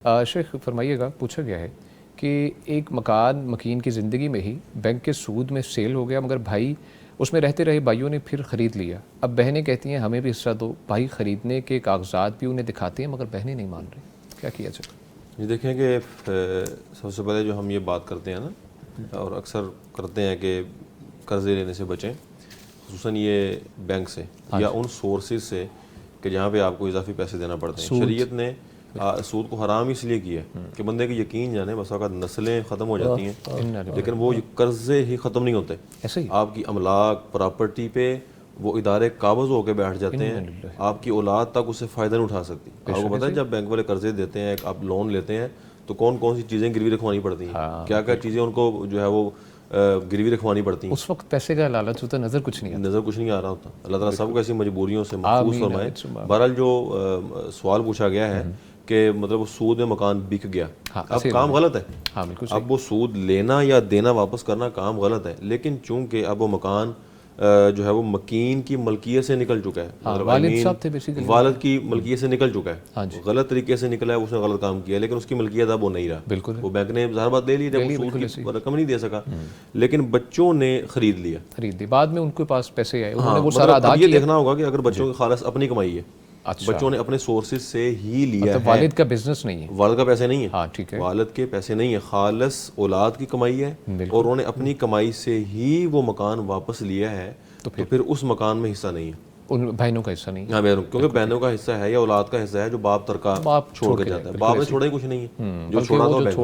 شیخ فرمائیے گا، پوچھا گیا ہے کہ ایک مکان مکین کی زندگی میں ہی بینک کے سود میں سیل ہو گیا، مگر بھائی اس میں رہتے رہے بھائیوں نے پھر خرید لیا۔ اب بہنیں کہتی ہیں ہمیں بھی حصہ دو، بھائی خریدنے کے کاغذات بھی انہیں دکھاتے ہیں مگر بہنیں نہیں مان رہی، کیا کیا جائے؟ یہ دیکھیں کہ سب سے پہلے جو ہم یہ بات کرتے ہیں نا، اور اکثر کرتے ہیں کہ قرضے لینے سے بچیں، خصوصاً یہ بینک سے یا ان سورسز سے کہ جہاں پہ آپ کو اضافی پیسے دینا پڑتے ہیں۔ شریعت نے سود کو حرام اس لیے کیا ہے کہ بندے کی یقین جانے، بس اوقات نسلیں ختم ہو جاتی ہیں لیکن وہ قرضے ہی ختم نہیں ہوتے۔ ایسے ہی آپ کی املاک پراپرٹی پہ وہ ادارے قابض ہو کے بیٹھ جاتے ہیں، آپ کی اولاد تک اس سے فائدہ نہیں اٹھا سکتی۔ آپ کو پتہ ہے جب بینک والے قرضے دیتے ہیں، آپ لون لیتے ہیں تو کون کون سی چیزیں گروی رکھوانی پڑتی ہیں، کیا کیا چیزیں ان کو جو ہے وہ گروی رکھوانی پڑتی ہیں۔ اس وقت پیسے کا لالچ ہوتا، نظر کچھ نہیں آ رہا ہوتا۔ اللہ تعالیٰ سب کو ایسی مجبوریوں سے محفوظ فرمائے۔ بہرحال جو سوال پوچھا گیا ہے کہ مطلب سود میں مکان بک گیا، اب کام غلط ہے، اب وہ سود لینا یا دینا واپس کرنا کام غلط ہے، لیکن چونکہ اب وہ مکان جو ہے وہ مکین کی ملکیت سے نکل چکا ہے، والد کی ملکیت سے نکل چکا ہے، غلط طریقے سے نکلا ہے، اس نے غلط کام کیا، لیکن اس کی ملکیت اب وہ نہیں رہا۔ وہ بینک نے ظاہر بات لے لی، جب وہ سود کی رقم نہیں دے سکا، لیکن بچوں نے خرید لیا، بعد میں ان کے پاس پیسے آئے، انہوں نے وہ سارا ادا کیا۔ یہ دیکھنا ہوگا کہ اگر بچوں کی خالص اپنی کمائی ہے، بچوں نے اپنے سورسز سے ہی لیا ہے، والد کا بزنس نہیں ہے، والد کا پیسے نہیں ہے، والد کے پیسے نہیں ہے، خالص اولاد کی کمائی ہے، اور انہوں نے اپنی کمائی سے ہی وہ مکان واپس لیا ہے، تو پھر اس مکان میں حصہ نہیں ہے، ان بہنوں کا حصہ نہیں ہے۔ ہاں بہنوں، کیونکہ بہنوں کا حصہ ہے یا اولاد کا حصہ ہے جو باپ ترکا چھوڑ کے جاتا ہے۔ باپ نے چھوڑا ہی کچھ نہیں ہے، جو چھوڑا تھا وہ بینک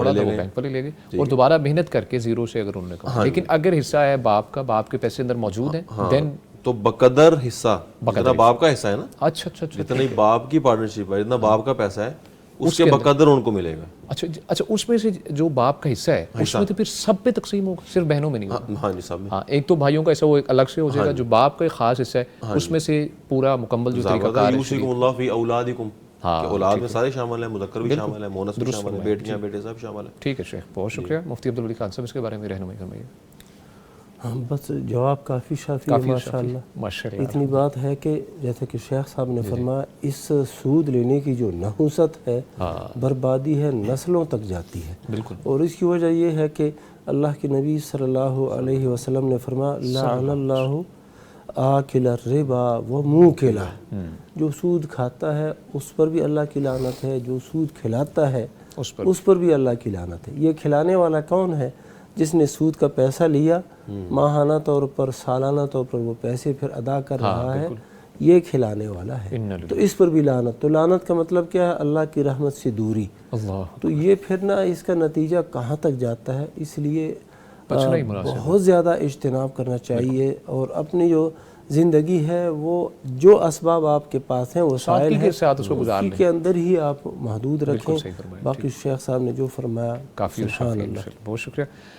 والے لے گئے، اور دوبارہ محنت کر کے زیرو سے اگر انہوں نے کہا، لیکن اگر حصہ ہے باپ کا، باپ کے پیسے اندر موجود ہیں، دین تو بقدر حصہ جتنا باپ کا حصہ ہے نا، اچھا جتنا باپ کی پارٹنرشپ ہے، جتنا باپ کا پیسہ ہے، اس کے بقدر ان کو ملے گا۔ اچھا، اس میں سے جو باپ کا حصہ ہے اس میں تو پھر سب پہ تقسیم ہوگا، صرف بہنوں میں نہیں ہوگا؟ ہاں جی، سب میں۔ ہاں، ایک تو بھائیوں کا حصہ وہ الگ سے ہو جائے گا، جو باپ کا ایک خاص حصہ ہے اس میں سے پورا مکمل جو طریقہ کار ہے۔ یوصیکم اللہ فی اولادکم، کہ اولاد میں سارے شامل ہیں، مذکر بھی شامل ہے، مؤنث بھی شامل ہے، بیٹیاں بیٹے سب شامل ہیں۔ ٹھیک ہے شیخ، بہت شکریہ مفتی عبدالولی خان صاحب، اس کے بارے میں رہنمائی فرمائیے۔ بس جواب کافی شافی ہے، ماشاءاللہ۔ اتنی بات ہے کہ جیسے کہ شیخ صاحب نے فرمایا، اس سود لینے کی جو نحوست ہے، بربادی ہے، نسلوں تک جاتی ہے، اور اس کی وجہ یہ ہے کہ اللہ کے نبی صلی اللہ علیہ وسلم نے فرمایا لعن اللہ آکل الربا وموکلہ، جو سود کھاتا ہے اس پر بھی اللہ کی لعنت ہے، جو سود کھلاتا ہے اس پر بھی اللہ کی لعنت ہے۔ یہ کھلانے والا کون ہے؟ جس نے سود کا پیسہ لیا، ماہانہ طور پر، سالانہ طور پر وہ پیسے پھر ادا کر رہا ہے، یہ کھلانے والا ہے، تو اس پر بھی لعنت۔ تو لعنت کا مطلب کیا ہے؟ اللہ کی رحمت سے دوری۔ تو یہ پھر نا اس کا نتیجہ کہاں تک جاتا ہے، اس لیے بہت زیادہ اجتناب کرنا چاہیے، اور اپنی جو زندگی ہے وہ جو اسباب آپ کے پاس ہیں، وسائل ہیں، اسی کے اندر ہی آپ محدود رکھیں۔ باقی شیخ صاحب نے جو فرمایا، کافی، سبحان اللہ۔ بہت شکریہ۔